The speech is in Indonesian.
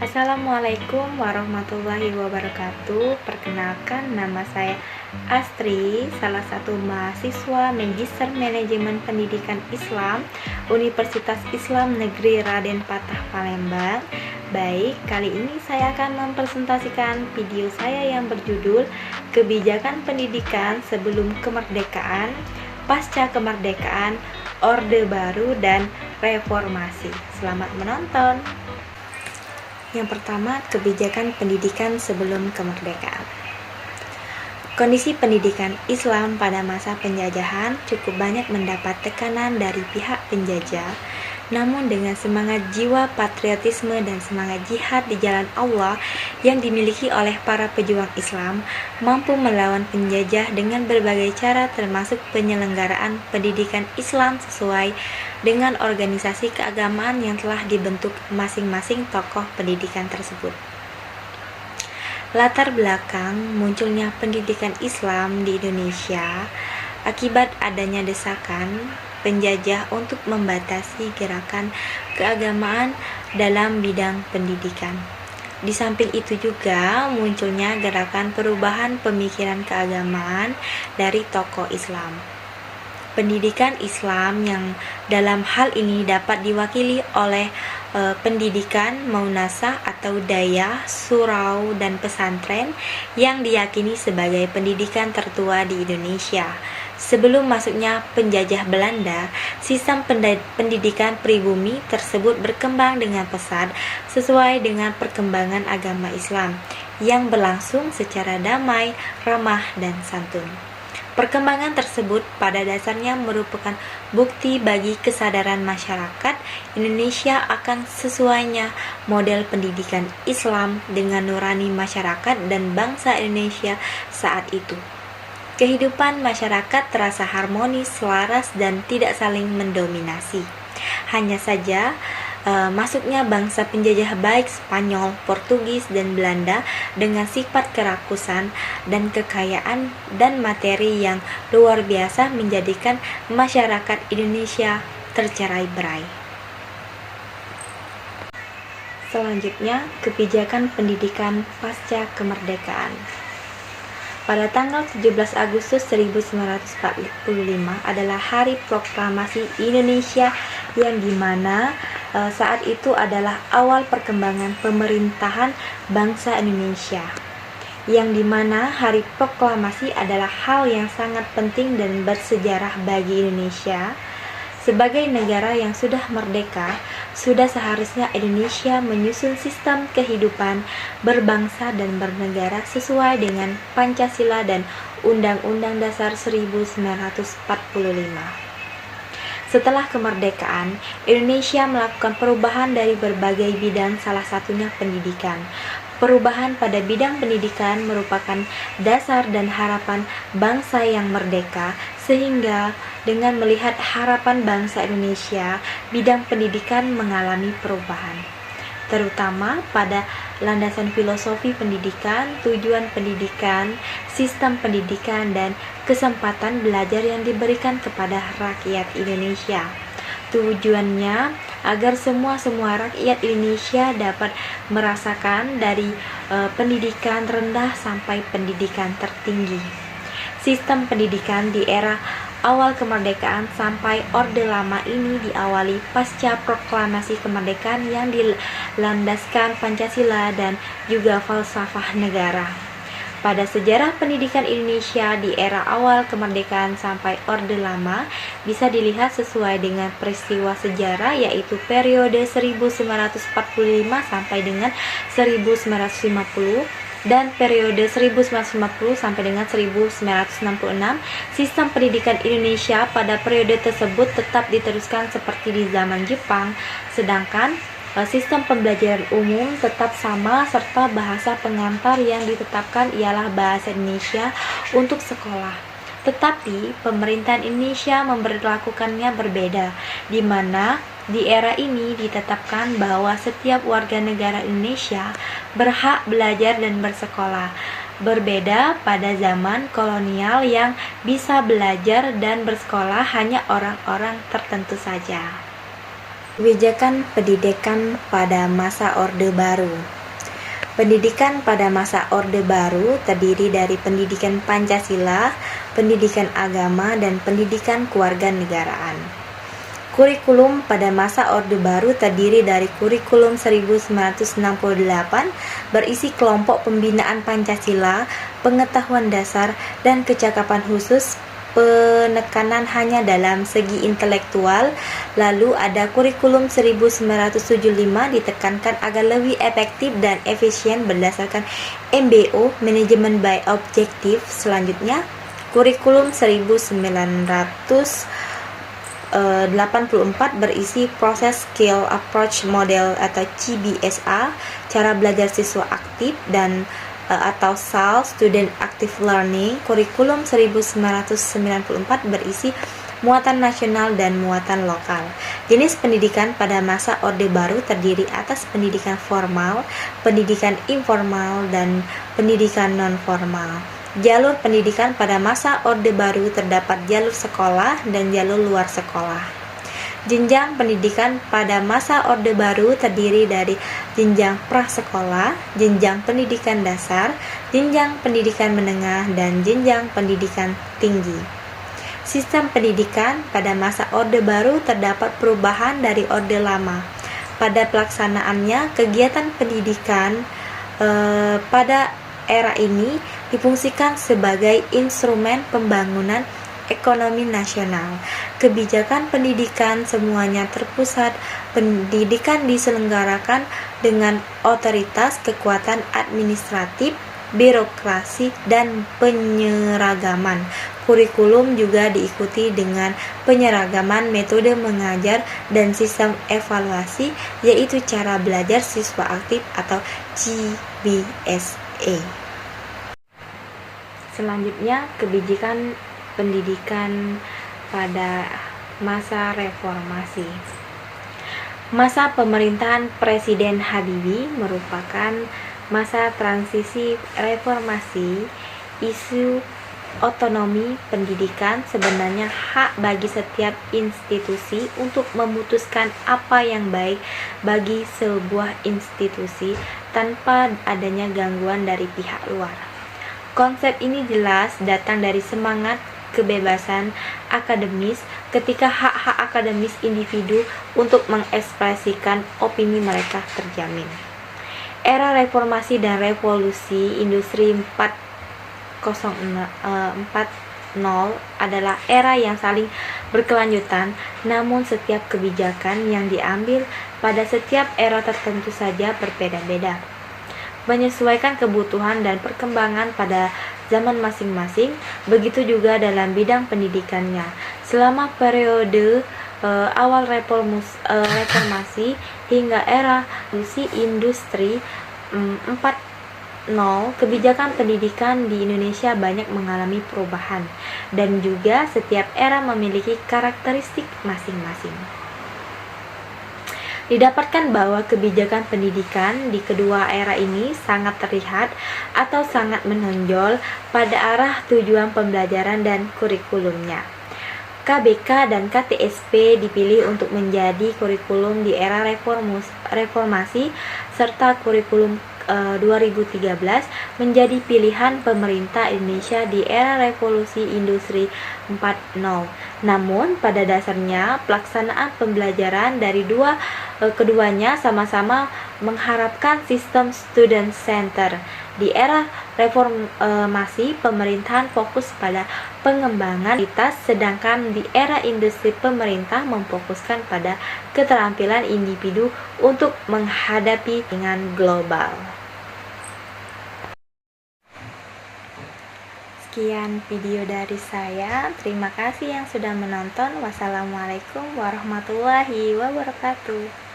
Assalamualaikum warahmatullahi wabarakatuh. Perkenalkan, nama saya Astri, salah satu mahasiswa Magister Manajemen Pendidikan Islam Universitas Islam Negeri Raden Patah Palembang. Baik, kali ini saya akan mempresentasikan video saya yang berjudul Kebijakan Pendidikan Sebelum Kemerdekaan, Pasca Kemerdekaan, Orde Baru dan Reformasi. Selamat menonton. Yang pertama, kebijakan pendidikan sebelum kemerdekaan. Kondisi pendidikan Islam pada masa penjajahan cukup banyak mendapat tekanan dari pihak penjajah, namun dengan semangat jiwa patriotisme dan semangat jihad di jalan Allah yang dimiliki oleh para pejuang Islam, mampu melawan penjajah dengan berbagai cara termasuk penyelenggaraan pendidikan Islam sesuai dengan organisasi keagamaan yang telah dibentuk masing-masing tokoh pendidikan tersebut. Latar belakang munculnya pendidikan Islam di Indonesia akibat adanya desakan penjajah untuk membatasi gerakan keagamaan dalam bidang pendidikan. Di samping itu juga munculnya gerakan perubahan pemikiran keagamaan dari tokoh Islam. Pendidikan Islam yang dalam hal ini dapat diwakili oleh pendidikan maunasah atau daya, surau, dan pesantren yang diyakini sebagai pendidikan tertua di Indonesia. Sebelum masuknya penjajah Belanda, sistem pendidikan pribumi tersebut berkembang dengan pesat sesuai dengan perkembangan agama Islam yang berlangsung secara damai, ramah, dan santun. Perkembangan tersebut pada dasarnya merupakan bukti bagi kesadaran masyarakat Indonesia akan sesuainya model pendidikan Islam dengan nurani masyarakat dan bangsa Indonesia saat itu. Kehidupan masyarakat terasa harmonis, selaras, dan tidak saling mendominasi. Hanya saja masuknya bangsa penjajah baik Spanyol, Portugis, dan Belanda dengan sifat kerakusan dan kekayaan dan materi yang luar biasa menjadikan masyarakat Indonesia tercerai-berai. Selanjutnya, kebijakan pendidikan pasca kemerdekaan. Pada tanggal 17 Agustus 1945 adalah Hari Proklamasi Indonesia yang dimana saat itu adalah awal perkembangan pemerintahan bangsa Indonesia, yang dimana Hari Proklamasi adalah hal yang sangat penting dan bersejarah bagi Indonesia. Sebagai negara yang sudah merdeka, sudah seharusnya Indonesia menyusun sistem kehidupan berbangsa dan bernegara sesuai dengan Pancasila dan Undang-Undang Dasar 1945. Setelah kemerdekaan, Indonesia melakukan perubahan dari berbagai bidang, salah satunya pendidikan. Perubahan pada bidang pendidikan merupakan dasar dan harapan bangsa yang merdeka, sehingga dengan melihat harapan bangsa Indonesia, bidang pendidikan mengalami perubahan, terutama pada landasan filosofi pendidikan, tujuan pendidikan, sistem pendidikan, dan kesempatan belajar yang diberikan kepada rakyat Indonesia. Tujuannya agar semua rakyat Indonesia dapat merasakan dari pendidikan rendah sampai pendidikan tertinggi. Sistem pendidikan di era awal kemerdekaan sampai Orde Lama ini diawali pasca proklamasi kemerdekaan yang dilandaskan Pancasila dan juga falsafah negara. Pada sejarah pendidikan Indonesia di era awal kemerdekaan sampai Orde Lama bisa dilihat sesuai dengan peristiwa sejarah, yaitu periode 1945 sampai dengan 1950 dan periode 1950 sampai dengan 1966. Sistem pendidikan Indonesia pada periode tersebut tetap diteruskan seperti di zaman Jepang, sedangkan sistem pembelajaran umum tetap sama serta bahasa pengantar yang ditetapkan ialah bahasa Indonesia untuk sekolah. Tetapi pemerintahan Indonesia memberlakukannya berbeda, di mana di era ini ditetapkan bahwa setiap warga negara Indonesia berhak belajar dan bersekolah. Berbeda pada zaman kolonial yang bisa belajar dan bersekolah hanya orang-orang tertentu saja. Kebijakan pendidikan pada masa Orde Baru. Pendidikan pada masa Orde Baru terdiri dari pendidikan Pancasila, pendidikan agama, dan pendidikan kewarganegaraan. Kurikulum pada masa Orde Baru terdiri dari kurikulum 1968 berisi kelompok pembinaan Pancasila, pengetahuan dasar, dan kecakapan khusus, penekanan hanya dalam segi intelektual. Lalu ada kurikulum 1975 ditekankan agar lebih efektif dan efisien berdasarkan MBO, Management by Objective. Selanjutnya kurikulum 1984 berisi proses Skill Approach Model atau CBSA, cara belajar siswa aktif dan atau SAL, Student Active Learning. Kurikulum 1994 berisi muatan nasional dan muatan lokal. Jenis pendidikan pada masa Orde Baru terdiri atas pendidikan formal, pendidikan informal, dan pendidikan non-formal. Jalur pendidikan pada masa Orde Baru terdapat jalur sekolah dan jalur luar sekolah. Jenjang pendidikan pada masa Orde Baru terdiri dari jenjang prasekolah, jenjang pendidikan dasar, jenjang pendidikan menengah, dan jenjang pendidikan tinggi. Sistem pendidikan pada masa Orde Baru terdapat perubahan dari Orde Lama. Pada pelaksanaannya, kegiatan pendidikan pada era ini difungsikan sebagai instrumen pembangunan ekonomi nasional. Kebijakan pendidikan semuanya terpusat. Pendidikan diselenggarakan dengan otoritas, kekuatan administratif, birokrasi, dan penyeragaman. Kurikulum juga diikuti dengan penyeragaman metode mengajar dan sistem evaluasi, yaitu cara belajar siswa aktif atau CBSA. Selanjutnya, kebijakan pendidikan pada masa reformasi. Masa pemerintahan Presiden Habibie merupakan masa transisi reformasi. Isu otonomi pendidikan sebenarnya hak bagi setiap institusi untuk memutuskan apa yang baik bagi sebuah institusi tanpa adanya gangguan dari pihak luar. Konsep ini jelas datang dari semangat kebebasan akademis ketika hak-hak akademis individu untuk mengekspresikan opini mereka terjamin. Era reformasi dan revolusi industri 4.0 adalah era yang saling berkelanjutan, namun setiap kebijakan yang diambil pada setiap era tertentu saja berbeda-beda, menyesuaikan kebutuhan dan perkembangan pada zaman masing-masing. Begitu juga dalam bidang pendidikannya. Selama periode awal reformasi hingga era revolusi industri 4.0, kebijakan pendidikan di Indonesia banyak mengalami perubahan, dan juga setiap era memiliki karakteristik masing-masing. Didapatkan bahwa kebijakan pendidikan di kedua era ini sangat terlihat atau sangat menonjol pada arah tujuan pembelajaran dan kurikulumnya. KBK dan KTSP dipilih untuk menjadi kurikulum di era reformasi, serta kurikulum 2013 menjadi pilihan pemerintah Indonesia di era revolusi industri 4.0. Namun pada dasarnya pelaksanaan pembelajaran dari keduanya sama-sama mengharapkan sistem student center. Di era reformasi, pemerintahan fokus pada pengembangan kualitas, sedangkan di era industri pemerintah memfokuskan pada keterampilan individu untuk menghadapi dengan global. Sekian video dari saya. Terima kasih yang sudah menonton. Wassalamualaikum warahmatullahi wabarakatuh.